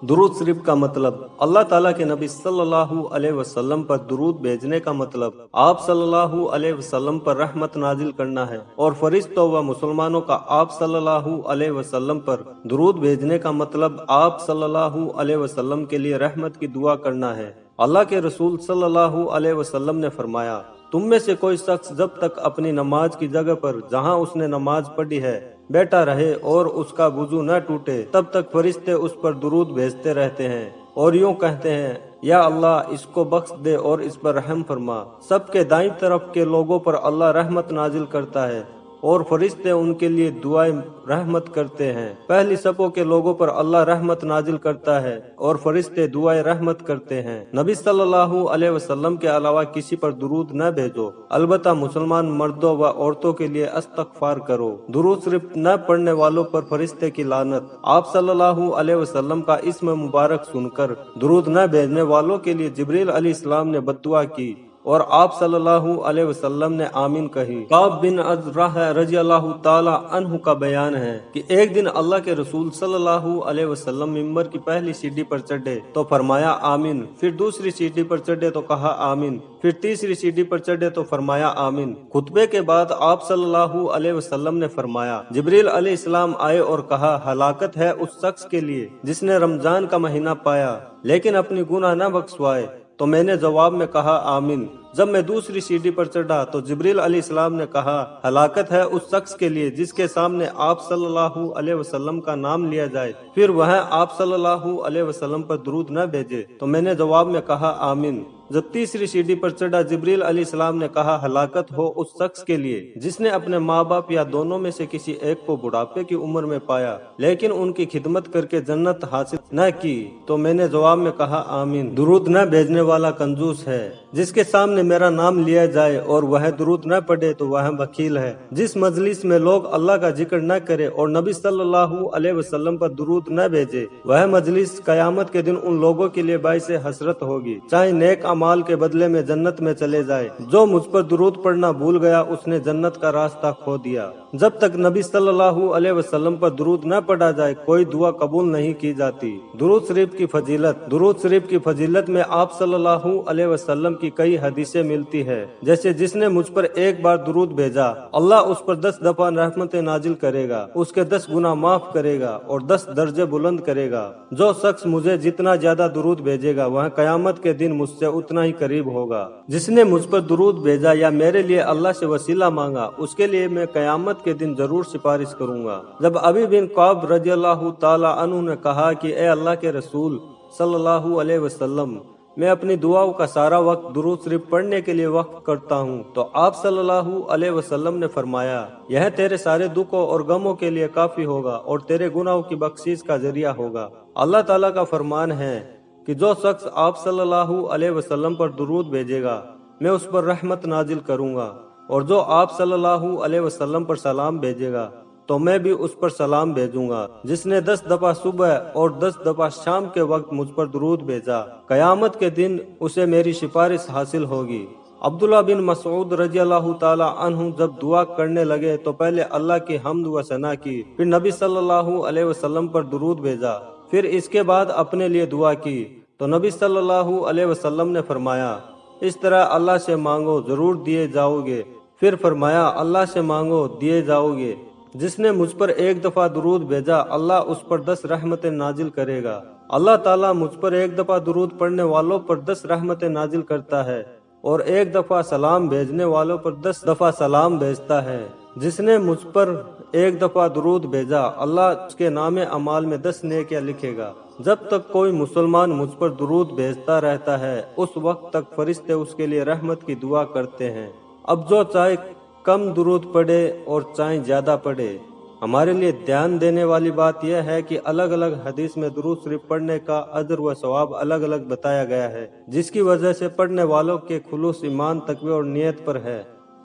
दुरूद शरीफ का मतलब अल्लाह ताला के नबी सल्लल्लाहु अलैहि वसल्लम पर दुरूद भेजने का मतलब आप सल्लल्लाहु अलैहि वसल्लम पर रहमत नाजिल करना है, और फरिश्तों व मुसलमानों का आप सल्लल्लाहु अलैहि वसल्लम पर दुरूद भेजने का मतलब आप सल्लल्लाहु अलैहि वसल्लम के लिए रहमत की दुआ करना है। अल्लाह के रसूल सल्लल्लाहु अलैहि वसल्लम ने फरमाया, तुम में से कोई शख्स जब तक अपनी नमाज की जगह पर जहां उसने नमाज पढ़ी है बैठा रहे और उसका वुजू न टूटे, तब तक फरिश्ते उस पर दुरूद भेजते रहते हैं और यूं कहते हैं, या अल्लाह इसको बख्श दे और इस पर रहम फरमा। सबके दाईं तरफ के लोगों पर अल्लाह रहमत नाजिल करता है और फरिश्ते उनके लिए दुआएं रहमत करते हैं। पहली सफ़ों के लोगों पर अल्लाह रहमत नाजिल करता है और फरिश्ते दुआएं रहमत करते हैं। नबी सल्लल्लाहु अलैहि वसल्लम के अलावा किसी पर दुरूद न भेजो, अलबत्ता मुसलमान मर्दों व औरतों के लिए इस्तगफार करो। दुरूद सिर्फ न पढ़ने वालों पर फरिश्ते की लानत। आप सल्लल्लाहु अलैहि वसल्लम का इस्म मुबारक सुनकर दुरूद न भेजने वालों के लिए जिब्रील अलैहिस्सलाम ने बद्दुआ की और आप सल्लल्लाहु अलैहि वसल्लम ने आमीन कही। काब बिन अज़राह रज़ियल्लाहु ताला अन्हु का बयान है कि एक दिन अल्लाह के रसूल सल्लल्लाहु अलैहि वसल्लम मिंबर की पहली सीढ़ी पर चढ़े तो फरमाया आमीन, फिर दूसरी सीढ़ी पर चढ़े तो कहा आमीन, फिर तीसरी सीढ़ी पर चढ़े तो फरमाया आमीन। खुतबे के बाद आप सल्लल्लाहु अलैहि वसल्लम ने फरमाया, जिब्रील अलैहिस्सलाम आए और कहा, हलाकत है उस शख्स के लिए जिसने रमजान का महीना पाया लेकिन अपनी गुनाह न बख्शवाए। तो मैंने जवाब में कहा आमीन। जब मैं दूसरी सीढ़ी पर चढ़ा तो जिब्रील अलैहिस्सलाम ने कहा, हलाकत है उस शख्स के लिए जिसके सामने आप सल्लल्लाहु अलैहि वसल्लम का नाम लिया जाए फिर वह आप सल्लल्लाहु अलैहि वसल्लम पर दुरूद न भेजे। तो मैंने जवाब में कहा आमीन। जब तीसरी सीढ़ी पर चढ़ा जिब्रील अलैहिस्सलाम ने कहा, हलाकत हो उस शख्स के लिए जिसने अपने माँ बाप या दोनों में से किसी एक को बुढ़ापे की उम्र में पाया लेकिन उनकी खिदमत करके जन्नत हासिल न की। तो मैंने जवाब में कहा आमीन। दुरूद न भेजने वाला कंजूस है, जिसके सामने मेरा नाम लिया जाए और वह दुरूद न पढ़े तो वह वकील है। जिस मजलिस में लोग अल्लाह का जिक्र न करे और नबी सल्लल्लाहु अलैहि वसल्लम पर दुरूद न भेजे, वह मजलिस कयामत के दिन उन लोगों के लिए बाइसे हसरत होगी, चाहे नेक अमाल के बदले में जन्नत में चले जाए। जो मुझ पर दुरूद पढ़ना भूल गया उसने जन्नत का रास्ता खो दिया। जब तक नबी सल्लल्लाहु अलैहि वसल्लम पर दुरूद न पढ़ा जाए कोई दुआ कबूल नहीं की जाती। दुरूद शरीफ की फजीलत। दुरूद शरीफ की फजीलत में आप सल्लल्लाहु अलैहि वसल्लम की कई हदीसें मिलती है, जैसे जिसने मुझ पर एक बार दुरूद भेजा अल्लाह उस पर 10 दफा रहमतें नाजिल करेगा, उसके 10 गुनाह माफ करेगा और 10 दर्जे बुलंद करेगा। जो शख्स मुझे जितना ज्यादा दुरूद भेजेगा वह कयामत के दिन मुझसे उतना ही करीब होगा। जिसने मुझ पर दुरूद भेजा या मेरे लिए अल्लाह से वसीला मांगा उसके लिए मैं कयामत के दिन जरूर सिफारिश करूंगा। जब अबी बिन काब रज़ियल्लाहु ताला अन्हु ने कहा कि ए अल्लाह के रसूल सल्लल्लाहु अलैहि वसल्लम, मैं अपनी दुआओं का सारा वक्त दुरूद शरीफ पढ़ने के लिए वक्फ करता हूँ, तो आप सल्लल्लाहु अलैहि वसल्लम ने फरमाया, यह तेरे सारे दुखों और गमों के लिए काफी होगा और तेरे गुनाहों की बख्शीश का जरिया होगा। अल्लाह ताला का फरमान है कि जो शख्स आप सल्लल्लाहु अलैहि वसल्लम पर दुरूद भेजेगा मैं उस पर रहमत नाजिल करूंगा, और जो आप सल्लल्लाहु अलैहि वसल्लम पर सलाम भेजेगा तो मैं भी उस पर सलाम भेजूंगा। जिसने 10 दफा सुबह और 10 दफा शाम के वक्त मुझ पर दुरूद भेजा कयामत के दिन उसे मेरी सिफारिश हासिल होगी। अब्दुल्ला बिन मसऊद रज़ियल्लाहु ताला अन्हु जब दुआ करने लगे तो पहले अल्लाह की हम्द व सना की, फिर नबी सल्लल्लाहु अलैहि वसल्लम पर दुरूद भेजा, फिर इसके बाद अपने लिए दुआ की। तो नबी सल्लल्लाहु अलैहि वसल्लम ने फरमाया, इस तरह अल्लाह से मांगो जरूर दिए जाओगे। फिर फरमाया, अल्लाह से मांगो दिए जाओगे। जिसने मुझ पर एक दफा दुरूद भेजा अल्लाह उस पर 10 रहमतें नाजिल करेगा। अल्लाह ताला मुझ पर एक दफा दुरूद पढ़ने वालों पर 10 रहमतें नाजिल करता है और एक दफा सलाम भेजने वालों पर 10 दफा सलाम भेजता है। जिसने मुझ पर एक दफा दुरूद भेजा अल्लाह उसके नामे अमाल में 10 नेकियां लिखेगा। जब तक कोई मुसलमान मुझ पर दुरूद भेजता रहता है उस वक्त तक फरिश्ते उसके लिए रहमत की दुआ करते हैं। अब जो चाहे कम दुरूद पढ़े और चाहे ज्यादा पढ़े, हमारे लिए ध्यान देने वाली बात यह है कि अलग अलग हदीस में दुरूद शरीफ पढ़ने का अजर व सवाब अलग अलग बताया गया है, जिसकी वजह से पढ़ने वालों के खुलूस ईमान, तकवे और नियत पर है।